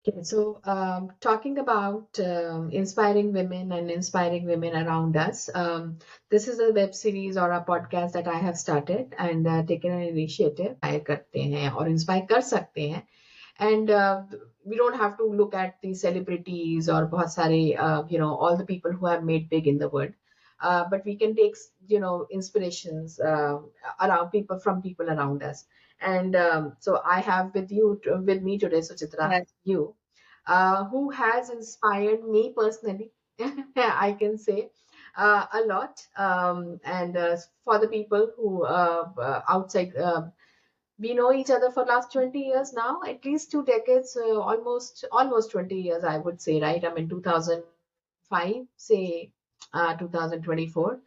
Okay, so talking about inspiring women and inspiring women around us, this is a web series or a podcast that I have started and taken an initiative. Inspire करते हैं और inspire कर सकते हैं and we don't have to look at the celebrities or बहुत सारे all the people who have made big in the world. But we can take inspirations around people from people around us. And so I have with me today Suchitra, Right. you, who has inspired me personally. I can say a lot. And for the people who outside. We know each other for last 20 years now, at least 2 decades, almost 20 years, I would say, right? I mean 2005, say 2024.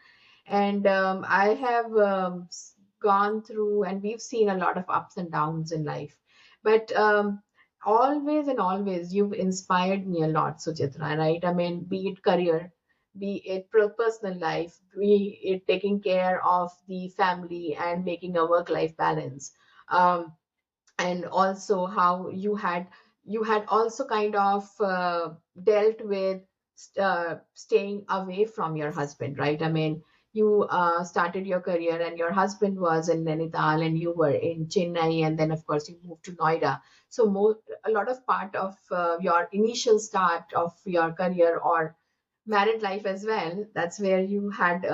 And I have gone through, and we've seen a lot of ups and downs in life. But always and always, you've inspired me a lot, Suchitra, right? I mean, be it career, be it personal life, be it taking care of the family and making a work-life balance. Um, and also how you had also kind of dealt with staying away from your husband, right? I mean, you started your career and your husband was in Nainital and you were in Chennai, and then of course you moved to Noida. So a lot of part of your initial start of your career or married life as well, that's where you had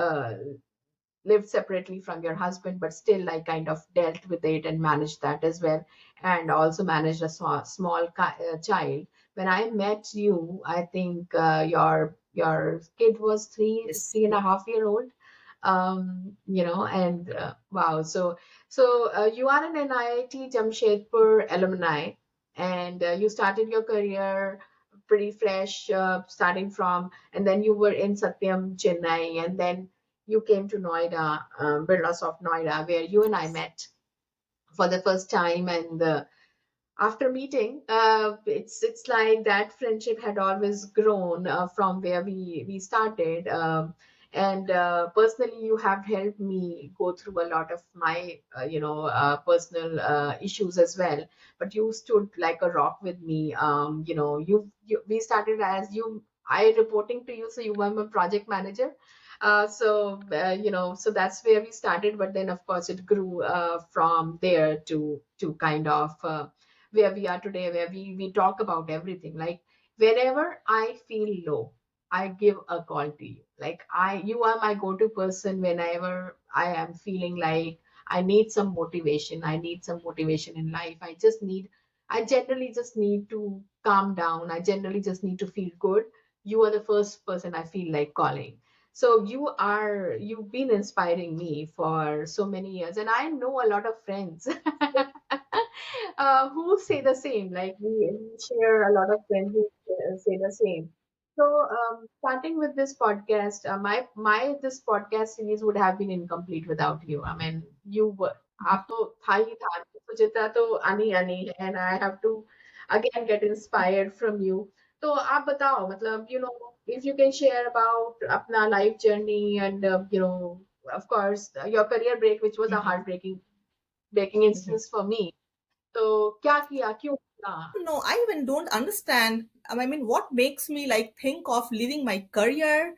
lived separately from your husband, but still like kind of dealt with it and managed that as well, and also managed a child. When I met you, I think your kid was three Yes. three and a half year old. And wow, so you are an NIT Jamshedpur alumni, and you started your career pretty fresh, starting from, and then you were in Satyam, Chennai, and then you came to Noida, Birlasoft Noida, where you and I met for the first time. And after meeting, it's like that friendship had always grown from where we started. And personally, you have helped me go through a lot of my personal issues as well. But you stood like a rock with me. We started as you. I reporting to you, so you were my project manager. So that's where we started. But then, of course, it grew from there to kind of where we are today, where we talk about everything. Like whenever I feel low, I give a call to you. Like you are my go-to person whenever I am feeling like I need some motivation. I need some motivation in life. I generally just need to calm down. I generally just need to feel good. You are the first person I feel like calling. So you've been inspiring me for so many years, and I know a lot of friends who say the same. Like we share a lot of friends who say the same. So starting with this podcast, my this podcast series would have been incomplete without you. I mean, you were आप तो था ही था, सुचित्रा तो आनी आनी है, and I have to again get inspired from you. तो आप बताओ, मतलब if you can share about अपना life journey and of course your career break, which was a Mhm. heartbreaking breaking Mhm. instance for me. तो क्या किया, क्यों किया? No, I even don't understand. I mean, what makes me like think of leaving my career?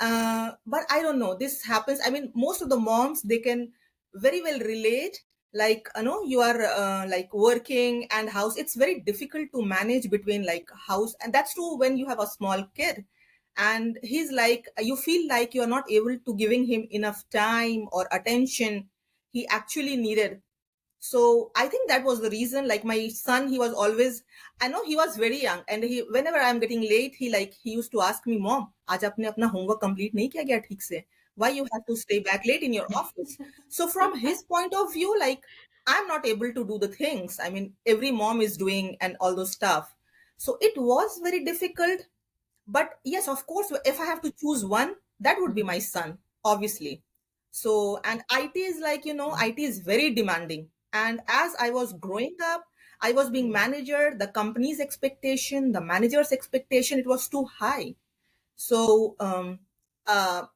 But I don't know. This happens. I mean, most of the moms they can very well relate. Like you are like working and house. It's very difficult to manage between like house, and that's true when you have a small kid. And he's like you feel like you are not able to giving him enough time or attention he actually needed. So I think that was the reason. Like my son, he was always, I know he was very young, and he whenever I'm getting late, he used to ask me, "Mom, आज आपने अपना homework complete नहीं किया क्या ठीक से? Why you have to stay back late in your office?" So from his point of view, like I'm not able to do the things. I mean, every mom is doing and all those stuff. So it was very difficult. But yes, of course, if I have to choose one, that would be my son, obviously. So, and IT is like, IT is very demanding. And as I was growing up, I was being manager, the company's expectation, the manager's expectation, it was too high. So, uh,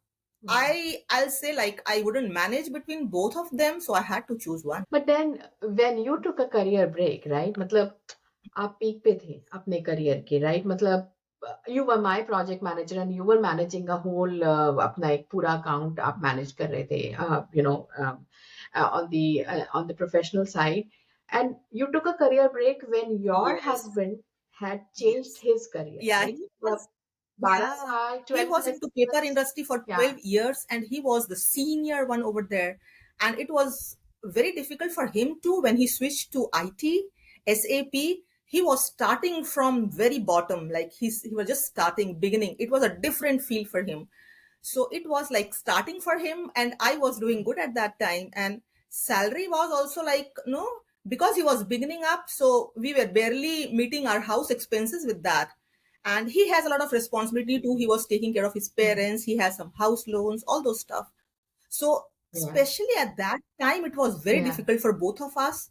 I'll say like I wouldn't manage between both of them, so I had to choose one. But then when you took a career break, right? मतलब आप peak पे थे अपने career के, right? मतलब you were my project manager and you were managing a whole, अपना एक पूरा अकाउंट आप मैनेज कर रहे थे, you know, on the professional side, and you took a career break when your Yes, husband had changed yes. his career, Yeah, right? he मतलब was, 12 yeah, साल, he 12 was plus into paper years. industry for Yeah. 12 years and he was the senior one over there. And it was very difficult for him too when he switched to IT, SAP. He was starting from very bottom, like he was just starting, beginning. It was a different field for him. So it was like starting for him, and I was doing good at that time. And salary was also like, no, because he was beginning up, so we were barely meeting our house expenses with that. And he has a lot of responsibility too. He was taking care of his Mm. parents, he has some house loans, all those stuff. So Yeah. especially at that time it was very Yeah. difficult for both of us.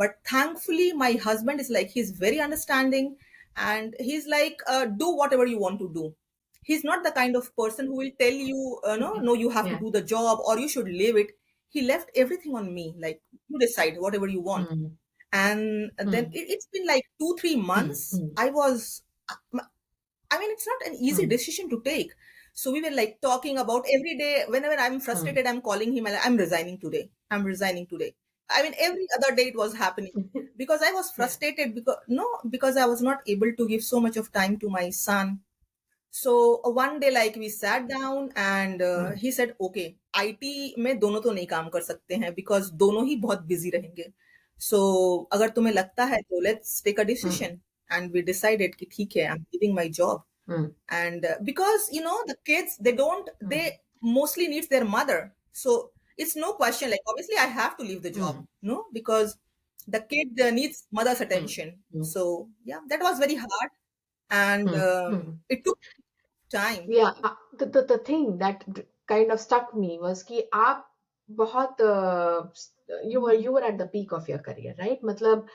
But thankfully my husband is like, he's very understanding, and he's like, do whatever you want to do. He's not the kind of person who will tell you, no, you have to Yeah. do the job or you should leave it. He left everything on me, like, you decide whatever you want. Mm. And then Mm. it's been like 2 3 Mm. months. Mm. I mean, it's not an easy Mm. decision to take. So we were like talking about every day. Whenever I'm Mm. frustrated, I'm calling him and I'm resigning today. I'm resigning today. I mean, every other day it was happening because I was Yeah. frustrated because no, because I was not able to give so much of time to my son. So one day, like we sat down and Mm. he said, "Okay, IT में दोनों तो नहीं काम कर सकते हैं because दोनों ही बहुत busy रहेंगे. So अगर तुम्हें लगता है तो let's take a Mm. decision." And we decided कि ठीक है, I'm leaving my job. Mm. And because the kids, they don't, they Mm. mostly needs their mother. So it's no question, like obviously I have to leave the job, Mm. no, because the kid needs mother's Mm. attention. Mm. So yeah, that was very hard. And Mm. Mm. it took time. Yeah, the thing that kind of stuck me was कि आप बहुत you were at the peak of your career, right? मतलब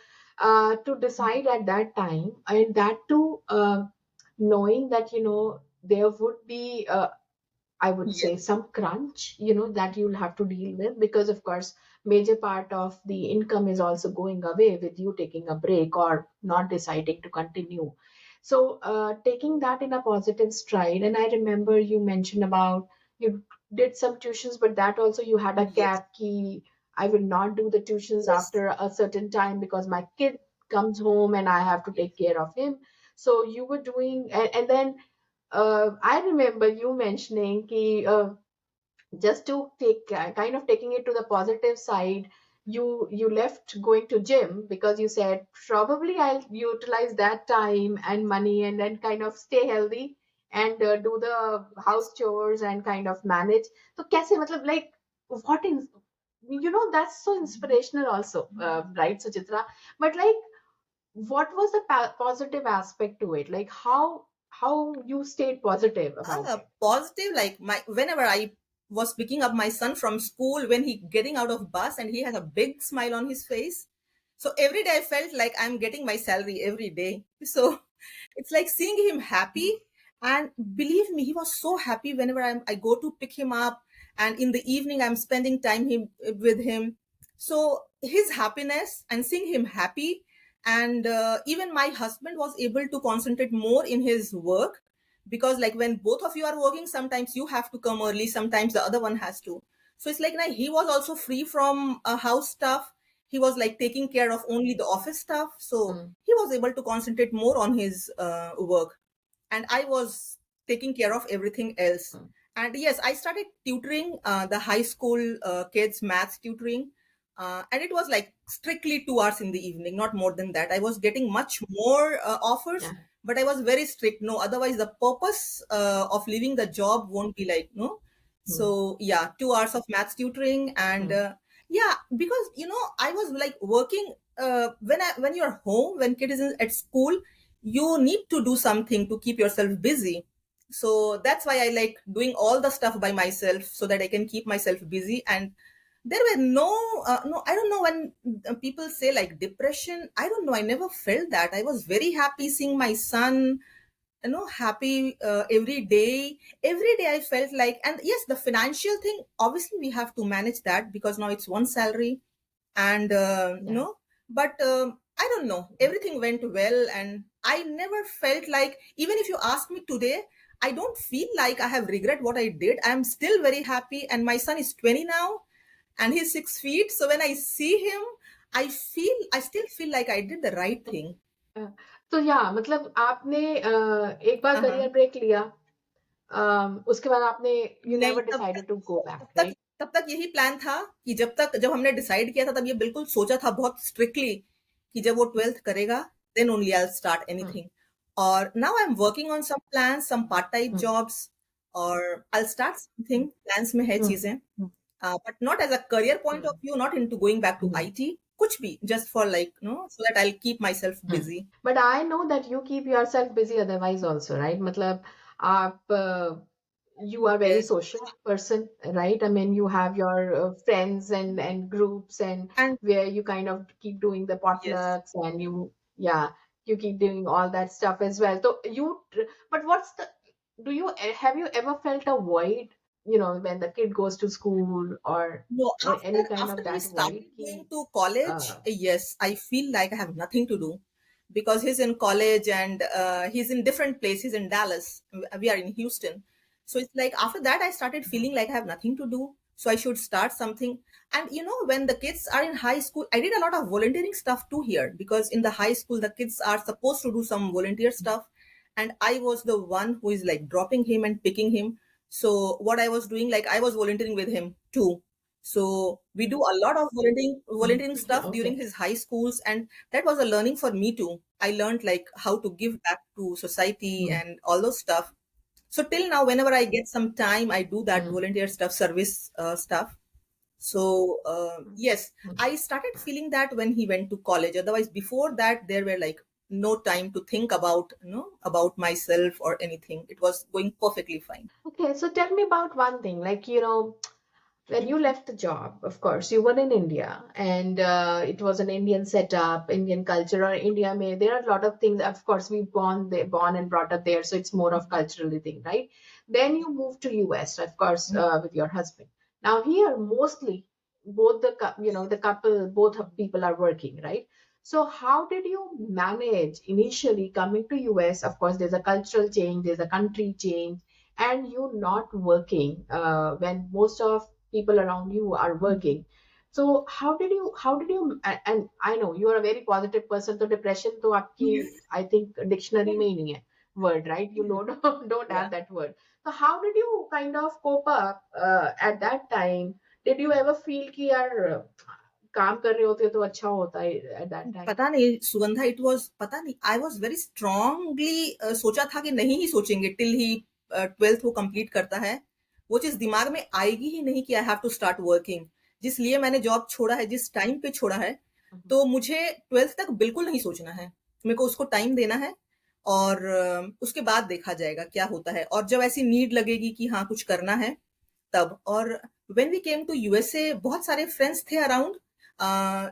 to decide at that time, and that too, knowing that there would be, I would say, Yes, some crunch, that you'll have to deal with, because of course major part of the income is also going away with you taking a break or not deciding to continue. So taking that in a positive stride, and I remember you mentioned about you did some tuitions, but that also you had a yes, gap key. I will not do the tuitions yes. after a certain time because my kid comes home and I have to take care of him. So you were doing, and then I remember you mentioning ki, just to take kind of taking it to the positive side, you left going to gym because you said probably I'll utilize that time and money and then kind of stay healthy and do the house chores and kind of manage. So kaise, matlab, like, what in, that's so inspirational also, right, Suchitra? But like, what was the positive aspect to it? Like, how you stayed positive about it? Positive, like my whenever I was picking up my son from school, when he getting out of bus and he has a big smile on his face. So every day I felt like I'm getting my salary every day. So it's like seeing him happy. And believe me, he was so happy whenever I go to pick him up. And in the evening, I'm spending time with him. So his happiness and seeing him happy. And even my husband was able to concentrate more in his work, because like when both of you are working, sometimes you have to come early, sometimes the other one has to. So it's like now he was also free from house stuff. He was like taking care of only the office stuff, so Mm, he was able to concentrate more on his work, and I was taking care of everything else. mm, And yes, I started tutoring the high school kids, math tutoring. And it was like strictly 2 hours in the evening, not more than that. I was getting much more offers, yeah. but I was very strict. No, otherwise the purpose of leaving the job won't be like, no. Mm, So yeah, 2 hours of math tutoring. And mm, yeah, because I was like working when you're home, when kid is at school, you need to do something to keep yourself busy. So that's why I like doing all the stuff by myself so that I can keep myself busy. And there were no, I don't know, when people say like depression, I don't know, I never felt that. I was very happy seeing my son, happy every day I felt like. And yes, the financial thing, obviously we have to manage that because now it's one salary. And yeah. but I don't know, everything went well, and I never felt like, even if you ask me today, I don't feel like I have regret what I did. I'm still very happy, and my son is 20 now, and he's 6 feet. So when I see him, I still feel like I did the right thing. अ, तो या मतलब आपने एक बार Uh-huh. Career break लिया, उसके बाद आपने you नहीं, never decided to go back, तब तक राइट? तब तक यही प्लान था कि जब हमने डिसाइड किया था, तब ये बिल्कुल सोचा था बहुत स्ट्रिक्टली कि जब वो 12th करेगा, then only I will start um, anything. और now I am working on some plans, some part time um, jobs, और I will start something, plans में है हुँ, चीजें, um, but not as a career point of um, view, not into going back to um, IT, कुछ भी just for like no, so that I will keep myself um. Busy. But I know that you keep yourself busy otherwise also, right? मतलब आप you are very yes, social person, right? I mean, you have your friends and groups and and where you kind of keep doing the yes, potlucks and yeah, you keep doing all that stuff as well. So but what's the, have you ever felt a void, when the kid goes to school or no, any kind after of he that started void? going to college, Uh, yes, I feel like I have nothing to do because he's in college, and he's in different places in Dallas. We are in Houston. So it's like after that I started feeling like I have nothing to do. So I should start something. And when the kids are in high school, I did a lot of volunteering stuff too here, because in the high school the kids are supposed to do some volunteer stuff, and I was the one who is like dropping him and picking him. So what I was doing, like I was volunteering with him too. So we do a lot of volunteering stuff during okay. his high schools, and that was a learning for me too. I learned like how to give back to society Mm, and all those stuff. So till now, whenever I get some time, I do that mm, volunteer stuff, service stuff. So mm, yes, mm. I started feeling that when he went to college. Otherwise, before that, there were like no time to think about about myself or anything. It was going perfectly fine. Okay, so tell me about one thing, like, when you left the job, of course, you were in India and it was an Indian setup, Indian culture, or India may, there are a lot of things. Of course, we born and brought up there, so it's more of culturally thing, right? Then you moved to US, of course, with your husband. Now here, mostly both the couple, both of people are working, right? So how did you manage initially coming to US? Of course, there's a cultural change, there's a country change, and you not working when most of people around you are working. So how did you and I know you are a very positive person, so depression to आपकी I think dictionary में ही नहीं है word, right? You know, don't Yeah. have that word. So how did you kind of cope up at that time? Did you ever feel कि यार काम कर रहे होते तो अच्छा होता है at that time? पता नहीं सुगंधा, इट वाज, पता नहीं, आई वाज वेरी स्ट्रांगली सोचा था कि नहीं ही सोचेंगे टिल ही 12th वो कंप्लीट करता है। वो चीज दिमाग में आएगी ही नहीं कि I have to start working. जिस लिए मैंने जॉब छोड़ा है, जिस टाइम पे छोड़ा है, Mhm. तो मुझे 12th तक बिल्कुल नहीं सोचना है। मेरे को उसको टाइम देना है, और उसके बाद देखा जाएगा क्या होता है, और जब ऐसी नीड लगेगी कि हाँ कुछ करना है, तब। और when we came to USA, बहुत सारे फ्रेंड्स थे अराउंड,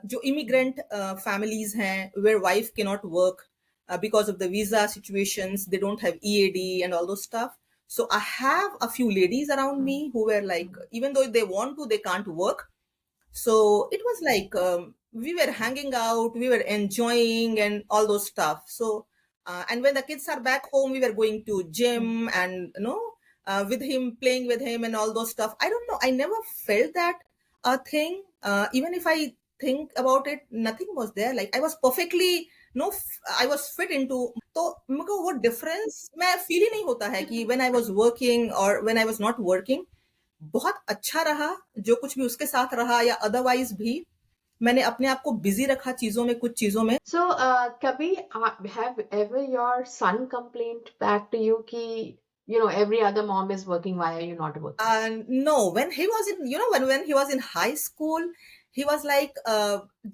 जो इमिग्रेंट फैमिलीज हैं, वेयर वाइफ के not work because of the visa situations, they don't have EAD and all those stuff. So I have a few ladies around me Mhm. who were like, even though they want to, they can't work. So it was like, we were hanging out, we were enjoying and all those stuff. So and when the kids are back home, we were going to gym, Mhm. and with him, playing with him and all those stuff. I don't know, I never felt that a thing. Even if I think about it, nothing was there. Like I was perfectly, no, I was fit into, तो मेरे को वो difference मैं feel ही नहीं होता है कि when I was working और when I was not working. बहुत अच्छा रहा, जो कुछ भी उसके साथ रहा या अदरवाइज भी, मैंने अपने आप को बिजी रखा चीजों में, कुछ चीजों में। So, Kabir, have ever your son complained back to you कि every other mom is working, why are you not working? No, when he was in, when he was in high school, he was like,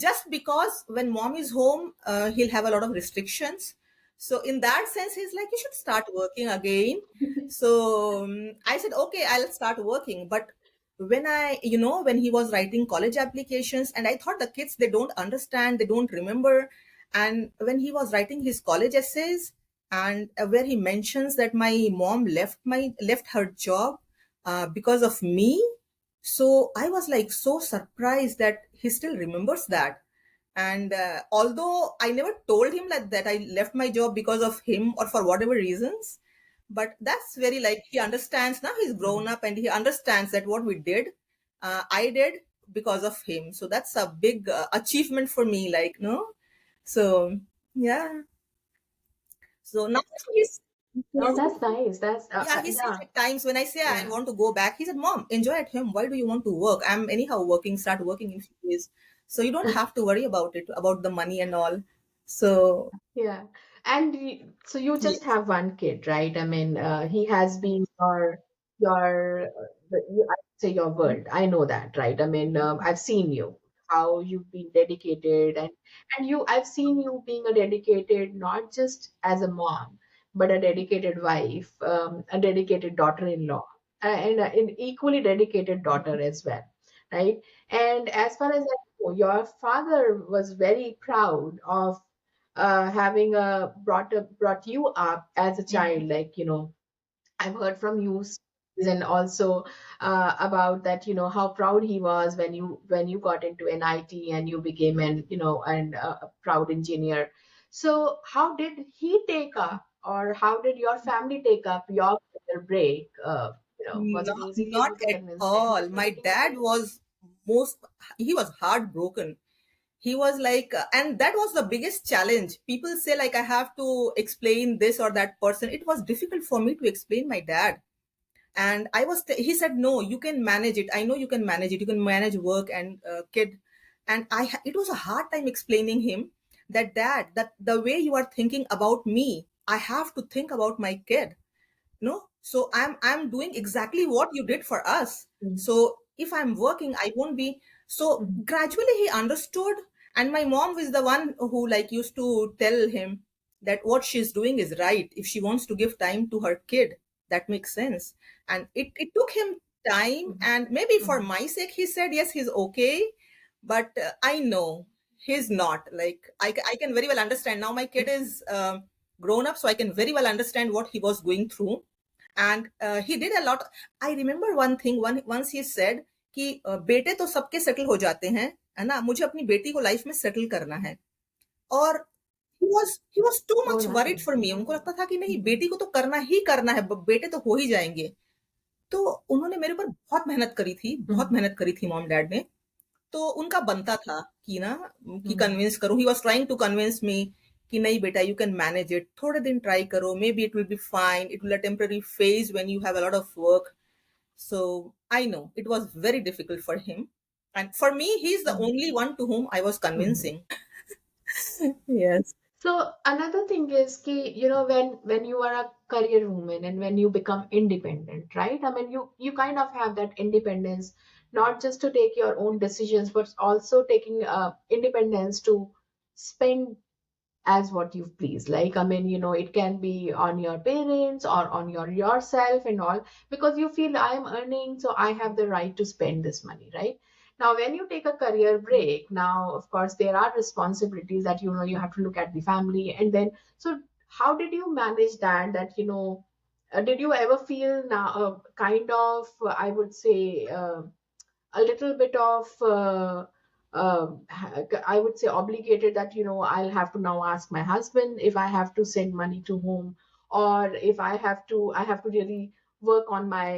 just because when mom is home, he'll have a lot of restrictions. So in that sense, he's like, you should start working again. So I said, okay, I'll start working. But when when he was writing college applications, and I thought the kids, they don't understand, they don't remember. And when he was writing his college essays, and where he mentions that my mom left her job because of me. So I was like so surprised that he still remembers that. And although I never told him like that I left my job because of him or for whatever reasons, but that's very like he understands now. He's grown Mhm. up and he understands that what we did, I did because of him. So that's a big achievement for me. Like no, so yeah. So now he's Oh, that's nice. That's yeah, he says yeah, at times when I say I yeah, want to go back, he said, Mom, enjoy at home. Why do you want to work? I'm anyhow working, start working in few days. So you don't have to worry about it, about the money and all. So yeah. And so you just yes, have one kid, right? I mean, he has been I'd say your world. I know that, right? I mean, I've seen you how you've been dedicated, and I've seen you being a dedicated, not just as a mom, but a dedicated wife, a dedicated daughter-in-law, and an equally dedicated daughter as well, right? And as far as I know, your father was very proud of having brought you up as a child, like I've heard from you stories, and also about that, how proud he was when you got into NIT and you became a proud engineer. So how did he take up, or how did your family take up your career break? Was it easy for not you to at convince them all. that you're My taking a dad break? was most, he was heartbroken. He was like, and that was the biggest challenge. People say, like, I have to explain this or that person. It was difficult for me to explain my dad. And he said, no, you can manage it. I know you can manage it. You can manage work and kid. And it was a hard time explaining him that dad, that the way you are thinking about me, I have to think about my kid. No, so I'm doing exactly what you did for us. Mm, So if I'm working, I won't be. So mm, gradually he understood. And my mom was the one who like used to tell him that what she's doing is right. If she wants to give time to her kid, that makes sense. And it took him time, mm, and maybe for mm, my sake he said yes, he's okay. But I know he's not. Like I can very well understand now. My kid is grown up, so I can very well understand what he was going through. And he did a lot. I remember one thing, once he said कि बेटे तो सबके settle हो जाते हैं, है ना, मुझे अपनी बेटी को लाइफ में सेटल करना है। और he was too oh, much worried nice. for me। उनको लगता था कि नहीं, बेटी को तो करना ही करना है, बेटे तो हो ही जाएंगे। तो उन्होंने मेरे ऊपर बहुत मेहनत करी थी, बहुत Mm, मेहनत करी थी मॉम डैड ने। तो उनका बनता था कि ना, कि mm, कन्विंस करूं। He was trying to convince me कि नहीं बेटा, यू कैन मैनेज इट, थोड़े दिन ट्राई करो, may be it will be fine, it will a temporary phase when you have a lot of work. so I know it was very difficult for him, and for me he's the mm, only one to whom I was mm. convincing. Yes. So another thing is ki, when you are a career woman and when you become independent, right? I mean, you kind of have that independence, not just to take your own decisions, but also taking independence to spend as what you please. Like, I mean, it can be on your parents or on yourself and all, because you feel I am earning, so I have the right to spend this money, right? Now when you take a career break, now of course there are responsibilities that you have to look at the family, and then, so how did you manage that did you ever feel now kind of I would say a little bit of I would say obligated, that I'll have to now ask my husband if I have to send money to home, or if I have to really work on my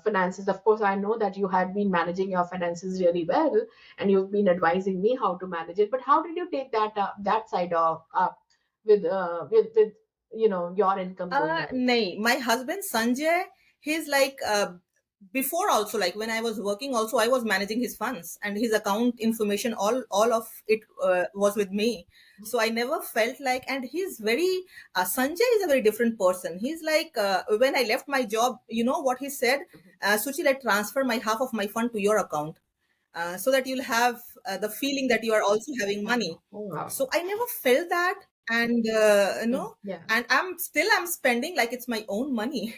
finances. Of course, I know that you had been managing your finances really well, and you've been advising me how to manage it. But how did you take that side of up with your income going away? Nahi, my husband Sanjay, he's like, before also, like when I was working also, I was managing his funds and his account information, all of it was with me. So I never felt like, and he's very, Sanjay is a very different person. He's like, when I left my job, you know what he said? Suchi, let transfer my half of my fund to your account, so that you'll have the feeling that you are also having money. Oh, wow. So I never felt that. And Yeah. and I'm spending like it's my own money.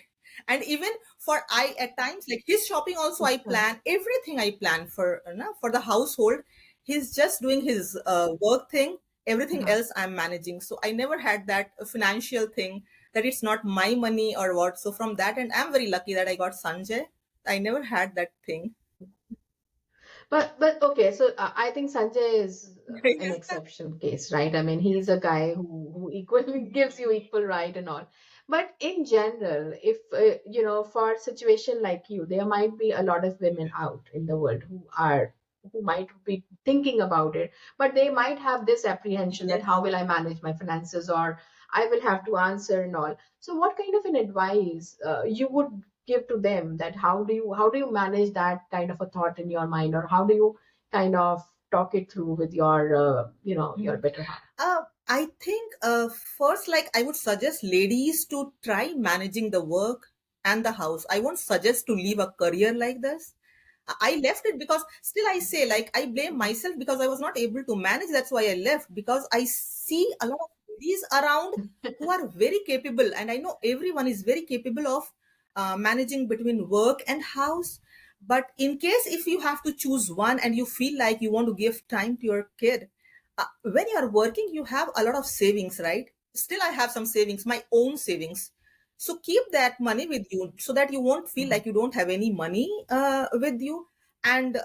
And even for I at times, like his shopping also, I Yeah. plan everything, I plan for for the household. He's just doing his work thing, everything Uh-huh. else I'm managing. So I never had that financial thing, that it's not my money or what. So from that, and I'm very lucky that I got Sanjay. I never had that thing. But okay, so I think Sanjay is an Yeah. exception case, right? I mean, he's a guy who equally gives you equal right and all. But in general, if for a situation like you, there might be a lot of women out in the world who might be thinking about it, but they might have this apprehension that how Yes. will I manage my finances, or I will have to answer and all. So, what kind of an advice you would give to them, that how do you manage that kind of a thought in your mind, or how do you kind of talk it through with your your Mhm. better half? I think first, like I would suggest ladies to try managing the work and the house. I won't suggest to leave a career like this. I left it because still I say, like, I blame myself because I was not able to manage. That's why I left, because I see a lot of ladies around who are very capable, and I know everyone is very capable of managing between work and house. But in case if you have to choose one and you feel like you want to give time to your kid, when you are working, you have a lot of savings, right? Still, I have some savings, my own savings. So keep that money with you so that you won't feel like you don't have any money with you. And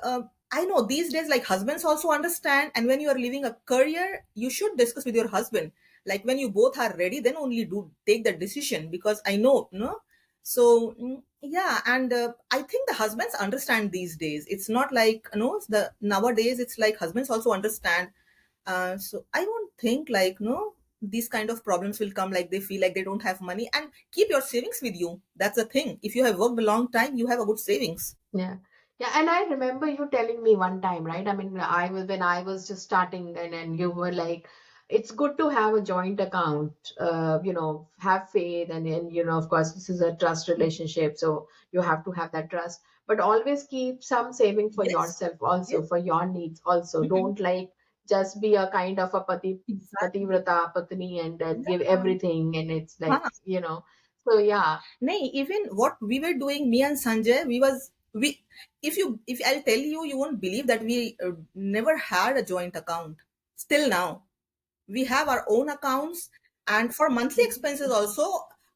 I know these days, like, husbands also understand. And when you are leaving a career, you should discuss with your husband. Like, when you both are ready, then only do take that decision, because I know, no. So yeah, and I think the husbands understand these days. It's not like, the nowadays it's like husbands also understand. So I don't think, like, no, these kind of problems will come, like they feel like they don't have money. And keep your savings with you. That's the thing. If you have worked a long time, you have a good savings. Yeah. Yeah, and I remember you telling me one time, right? I mean, when I was just starting, and you were like, it's good to have a joint account, have faith, and of course, this is a trust relationship, so you have to have that trust, but always keep some saving for Yes. yourself also, Yes. for your needs also. Mhm. Don't like just be a kind of a Exactly. pativrata patni, and give Yeah. everything, and it's like, Huh. so yeah. Nay, even what we were doing, me and Sanjay, we if I'll tell you, you won't believe that we never had a joint account. Still now, we have our own accounts, and for monthly expenses also,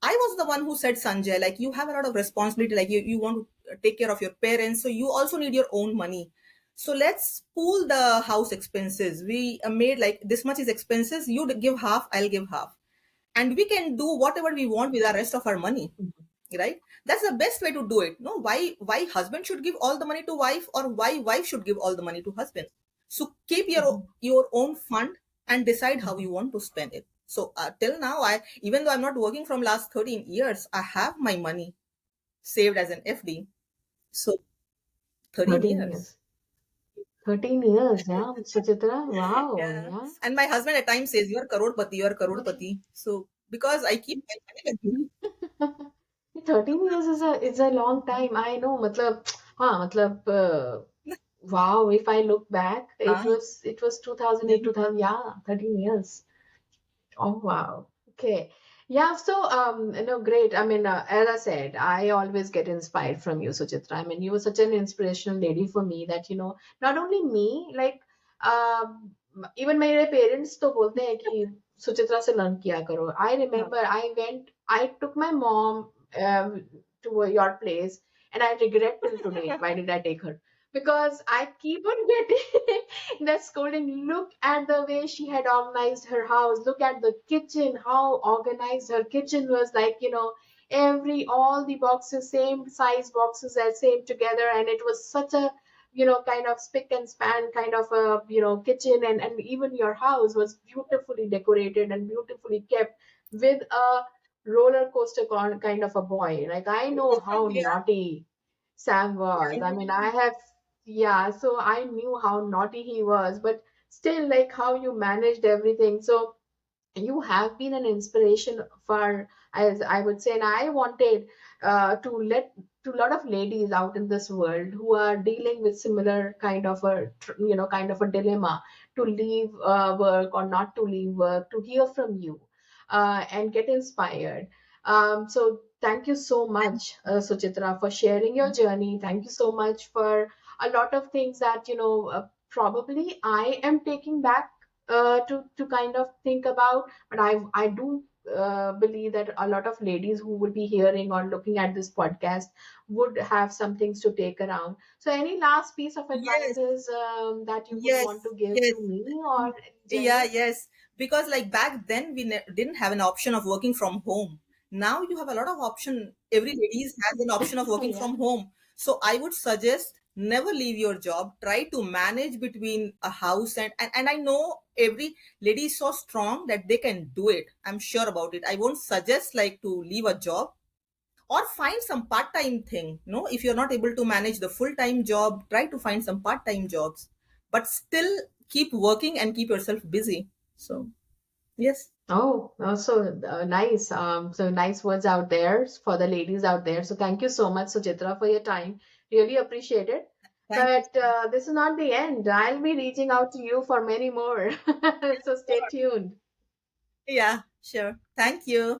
I was the one who said, Sanjay, like, you have a lot of responsibility, like you want to take care of your parents, so you also need your own money. So let's pool the house expenses. We made like this much is expenses, you give half, I'll give half, and we can do whatever we want with the rest of our money, right? That's the best way to do it. No, why husband should give all the money to wife, or why wife should give all the money to husband? So keep your own fund and decide how you want to spend it. So till now, I even though I'm not working from last 13 years, I have my money saved as an FD. So 13 13 years. years. 13 years, yeah, Suchitra. Wow, Yeah. yeah. And my husband at times says, you're karodpati, you're karodpati. So because I keep my money with me. 13 years is a long time. I know, wow, if I look back, it Ah, was it was yeah. 2008, 2000, yeah, 13 years. Oh, wow. Okay. Yeah, so great. I mean, as I said, I always get inspired from you, Suchitra. I mean, you were such an inspirational lady for me that, not only me, like, even मेरे parents तो बोलते हैं कि सुचित्रा से learn किया करो. I Yeah. remember I took my mom to your place, and I regret till today. Why did I take her? Because I keep on getting that scolding. Look at the way she had organized her house. Look at the kitchen, how organized her kitchen was. Like, all the boxes, same size boxes are same together. And it was such a, kind of spick and span kind of a, kitchen. And even your house was beautifully decorated and beautifully kept with a roller coaster kind of a boy. Like, I know how Yeah. naughty Sam was. I mean, yeah, so I knew how naughty he was, but still, like, how you managed everything. So you have been an inspiration for, as I would say, and I wanted to a lot of ladies out in this world who are dealing with similar kind of a dilemma, to leave work or not to leave work, to hear from you and get inspired. So thank you so much, Suchitra, for sharing your journey. Thank you so much for a lot of things that probably I am taking back to kind of think about. But I do believe that a lot of ladies who will be hearing or looking at this podcast would have some things to take around. So, any last piece of Yes, advices that you would yes, want to give yes. to me or Mm, in yeah, general? yes. Because like back then we didn't have an option of working from home. Now you have a lot of option. Every ladies has an option of working Yeah. from home. So I would suggest never leave your job. Try to manage between a house and I know every lady is so strong that they can do it. I'm sure about it. I won't suggest like to leave a job or find some part-time thing. No, if you're not able to manage the full-time job, try to find some part-time jobs, but still keep working and keep yourself busy. So yes. Oh, so nice. So nice words out there for the ladies out there. So thank you so much, Suchitra, for your time. Really appreciate it. Thank you. But this is not the end. I'll be reaching out to you for many more. So stay tuned. Yeah, sure. Thank you.